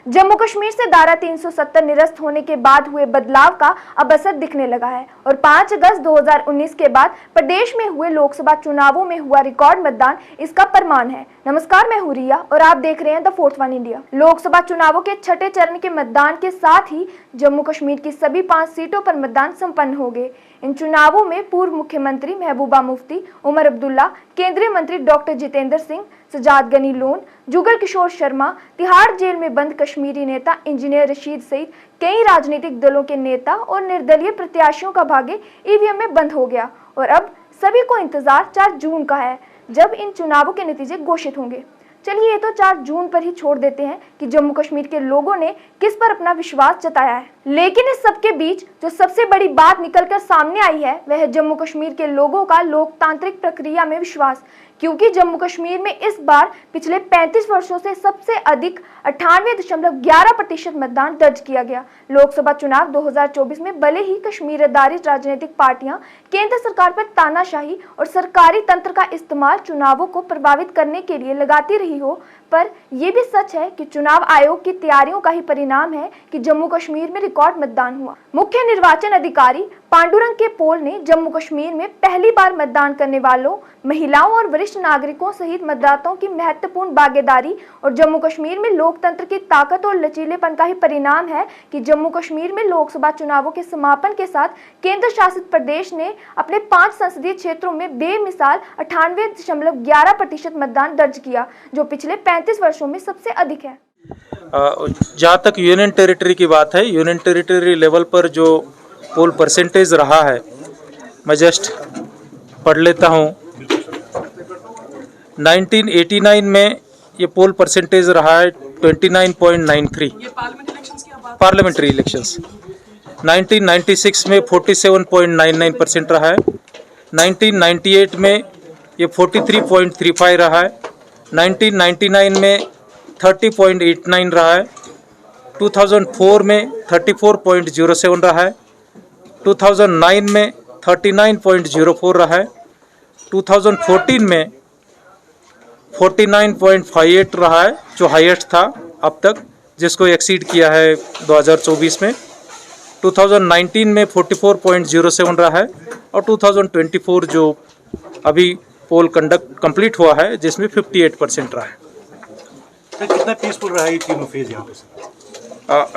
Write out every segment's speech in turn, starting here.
जम्मू कश्मीर से धारा 370 निरस्त होने के बाद हुए बदलाव का अब असर दिखने लगा है और 5 अगस्त 2019 के बाद प्रदेश में हुए लोकसभा चुनावों में हुआ रिकॉर्ड मतदान इसका प्रमाण है। नमस्कार, मैं हूं रिया और आप देख रहे हैं the fourth one India. Lok Sabha चुनावों के छठे चरण के मतदान के साथ ही जम्मू कश्मीर की सभी 5 सीटों पर मतदान संपन्न हो गए। इन चुनावों में पूर्व मुख्यमंत्री महबूबा मुफ्ती, उमर अब्दुल्ला, केंद्रीय मंत्री doctor Jitendra Singh, Sajjad Ghani loan, Jugal Kishore Sharma, Tihar jail में बंद कश्मीरी नेता इंजीनियर रशीद सहित कई राजनीतिक दलों के नेता और निर्दलीय प्रत्याशियों का भाग्य ईवीएम में बंद हो गया और अब सभी को इंतजार 4 जून का है, जब इन चुनावों के नतीजे घोषित होंगे। चलिए ये तो 4 जून पर ही छोड़ देते हैं कि जम्मू कश्मीर के लोगों ने किस पर अपना विश्वास जताया है, लेकिन इस सब के बीच जो सबसे बड़ी बात निकलकर सामने आई है वह है जम्मू कश्मीर के लोगों का लोकतांत्रिक प्रक्रिया में विश्वास। क्योंकि जम्मू कश्मीर में इस बार पिछले 35 वर्षों से सबसे अधिक 98.11% मतदान दर्ज किया गया। लोकसभा चुनाव 2024 में भले ही कश्मीर आधारित राजनीतिक पार्टियां केंद्र सरकार पर तानाशाही और सरकारी तंत्र का इस्तेमाल चुनावों को प्रभावित करने के लिए लगाती रही हो, पर यह भी सच है कि चुनाव आयोग की तैयारियों का ही परिणाम है कि जम्मू कश्मीर में रिकॉर्ड मतदान हुआ। मुख्य निर्वाचन अधिकारी पांडुरंग के पोल ने जम्मू कश्मीर में पहली बार मतदान करने वालों, महिलाओं और वरिष्ठ नागरिकों सहित मतदाताओं की महत्वपूर्ण भागीदारी और जम्मू कश्मीर में लोकतंत्र की ताकत और लचीलेपन का ही परिणाम है कि जम्मू कश्मीर में लोकसभा चुनावों के समापन के साथ केंद्र शासित प्रदेश ने अपने 5 संसदीय क्षेत्रों में बेमिसाल 98.11% मतदान दर्ज किया, जो पिछले 35 वर्षों में सबसे अधिक है। जहाँ तक यूनियन टेरिटरी की बात है, यूनियन टेरिटरी लेवल पर जो पोल परसेंटेज रहा है, मैं जस्ट पढ़ लेता हूँ। 1989 में ये पोल परसेंटेज रहा है 29.93 पार्लियामेंट्री इलेक्शंस। 1996 में 47.99% रहा है। 1998 में ये 43.35 रहा है। 1999 में 30.89 रहा है। 2004 में 34.07 रहा है। 2009 में 39.04 रहा है। 2014 में 49.58 रहा है, जो हाईएस्ट था अब तक, जिसको एक्सीड किया है 2024 में। 2019 में 44.07 रहा है और 2024 जो अभी पोल कंप्लीट हुआ है जिसमें 58% रहा है। तो कितना पीसफुल रहा ये तीनों फेज यहाँ पे?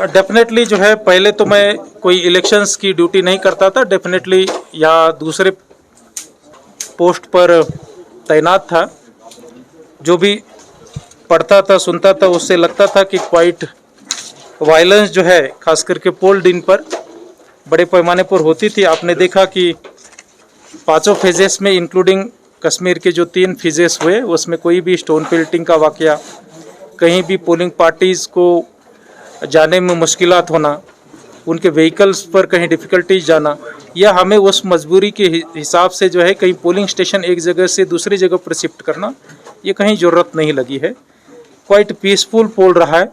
डेफिनेटली जो है, पहले तो मैं कोई इलेक्शंस की ड्यूटी नहीं करता था, डेफिनेटली यहाँ दूसरे पोस्ट पर तैनात था। जो भी पढ़ता था, सुनता था, उससे लगता था कि क्वाइट वायलेंस जो है खास करके पोल दिन पर बड़े पैमाने पर होती थी। आपने देखा कि 5 फेजेस में इंक्लूडिंग कश्मीर के जो 3 फेजेस हुए उसमें कोई भी स्टोन पेल्टिंग का वाकया, कहीं भी पोलिंग पार्टीज़ को जाने में मुश्किलात होना, उनके व्हीकल्स पर कहीं डिफ़िकल्टीज जाना, या हमें उस मजबूरी के हिसाब से जो है कहीं पोलिंग स्टेशन एक जगह से दूसरी जगह पर शिफ्ट करना, ये कहीं ज़रूरत नहीं लगी है। क्वाइट पीसफुल पोल रहा है।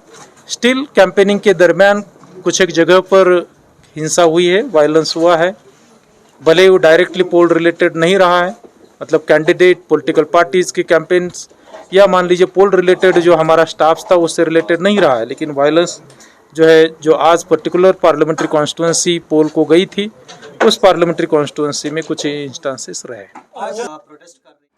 स्टिल कैंपेनिंग के दरमियान कुछ एक जगह पर हिंसा हुई है, वायलेंस हुआ है, भले वो डायरेक्टली पोल रिलेटेड नहीं रहा है, मतलब कैंडिडेट, पॉलिटिकल पार्टीज़ के कैंपेन्स, या मान लीजिए पोल रिलेटेड जो हमारा स्टाफ था उससे रिलेटेड नहीं रहा है, लेकिन वायलेंस जो है, जो आज पर्टिकुलर पार्लियामेंट्री कॉन्स्टिट्यूंसी पोल को गई थी, उस पार्लियामेंट्री कॉन्स्टिट्यूंसी में कुछ इंस्टांसेस रहे।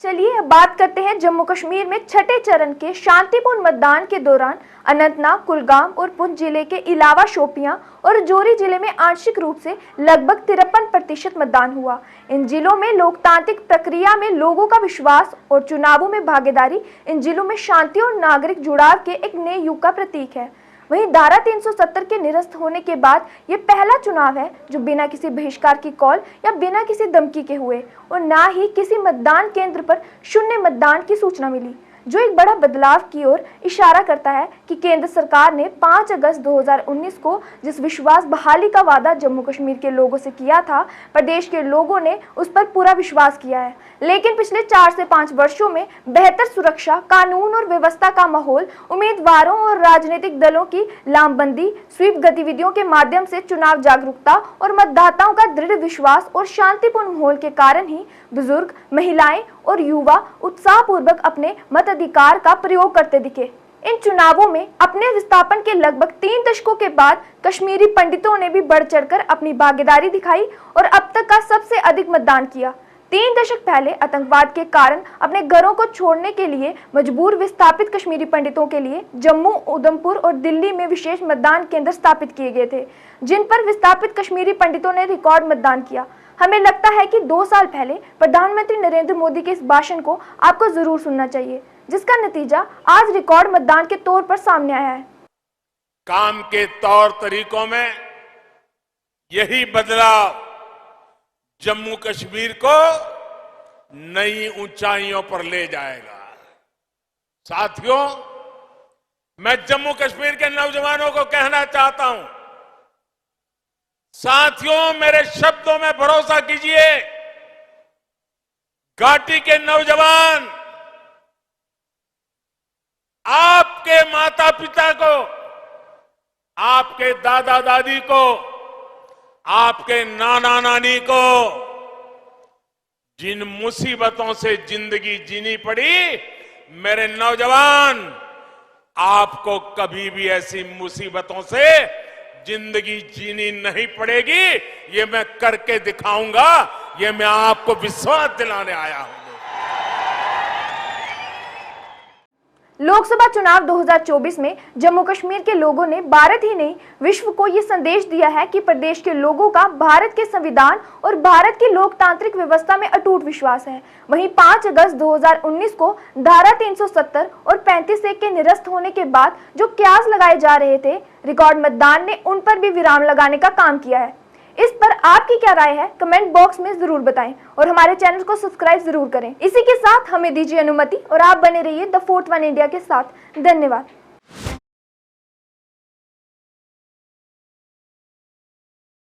चलिए अब बात करते हैं जम्मू कश्मीर में छठे चरण के शांतिपूर्ण मतदान के दौरान अनंतनाग, कुलगाम और पुंछ जिले के अलावा शोपियां और राजौरी जिले में आंशिक रूप से लगभग 53% मतदान हुआ। इन जिलों में लोकतांत्रिक प्रक्रिया में लोगों का विश्वास और चुनावों में भागीदारी इन जिलों में शांति और नागरिक जुड़ाव के एक नए युग का प्रतीक है। वहीं धारा 370 के निरस्त होने के बाद ये पहला चुनाव है जो बिना किसी बहिष्कार की कॉल या बिना किसी धमकी के हुए और ना ही किसी मतदान केंद्र पर शून्य मतदान की सूचना मिली, जो एक बड़ा बदलाव की ओर इशारा करता है कि केंद्र सरकार ने 5 अगस्त 2019 को जिस विश्वास बहाली का वादा जम्मू कश्मीर के लोगों से किया था, प्रदेश के लोगों ने उस पर पूरा विश्वास किया है। लेकिन पिछले 4 से 5 वर्षों में बेहतर सुरक्षा, कानून और व्यवस्था का माहौल, उम्मीदवारों और राजनीतिक दलों की लामबंदी, स्वीप गतिविधियों के माध्यम से चुनाव जागरूकता और मतदाताओं का दृढ़ विश्वास और शांतिपूर्ण माहौल के कारण ही बुजुर्ग, महिलाएं और युवा उत्साहपूर्वक अपने मताधिकार का प्रयोग करते दिखे। इन चुनावों में अपने विस्थापन के लगभग 3 दशकों के बाद कश्मीरी पंडितों ने भी बढ़ चढ़कर अपनी भागीदारी दिखाई और अब तक का सबसे अधिक मतदान किया। 3 दशक पहले आतंकवाद के कारण अपने घरों को छोड़ने के लिए मजबूर विस्थापित कश्मीरी पंडितों के लिए जम्मू, उधमपुर और दिल्ली में विशेष मतदान केंद्र स्थापित किए गए थे, जिन पर विस्थापित कश्मीरी पंडितों ने रिकॉर्ड मतदान किया। हमें लगता है कि 2 साल पहले प्रधानमंत्री नरेंद्र मोदी के इस भाषण को आपको जरूर सुनना चाहिए, जिसका नतीजा आज रिकॉर्ड मतदान के तौर पर सामने आया है। काम के तौर तरीकों में यही बदलाव जम्मू कश्मीर को नई ऊंचाइयों पर ले जाएगा। साथियों, मैं जम्मू कश्मीर के नौजवानों को कहना चाहता हूं, साथियों मेरे शब्दों में भरोसा कीजिए। घाटी के नौजवान आपके माता पिता को, आपके दादा दादी को, आपके नाना नानी को जिन मुसीबतों से जिंदगी जीनी पड़ी, मेरे नौजवान आपको कभी भी ऐसी मुसीबतों से जिंदगी जीनी नहीं पड़ेगी। ये मैं करके दिखाऊंगा, ये मैं आपको विश्वास दिलाने आया हूं। लोकसभा चुनाव 2024 में जम्मू कश्मीर के लोगों ने भारत ही नहीं विश्व को ये संदेश दिया है कि प्रदेश के लोगों का भारत के संविधान और भारत की लोकतांत्रिक व्यवस्था में अटूट विश्वास है। वहीं 5 अगस्त 2019 को धारा 370 और 35A के निरस्त होने के बाद जो क्यास लगाए जा रहे थे, रिकॉर्ड मतदान ने उन पर भी विराम लगाने का काम किया है। इस पर आपकी क्या राय है, कमेंट बॉक्स में जरूर बताएं और हमारे चैनल को सब्सक्राइब जरूर करें। इसी के साथ हमें दीजिए अनुमति और आप बने रहिए द फोर्थ वन इंडिया के साथ। धन्यवाद।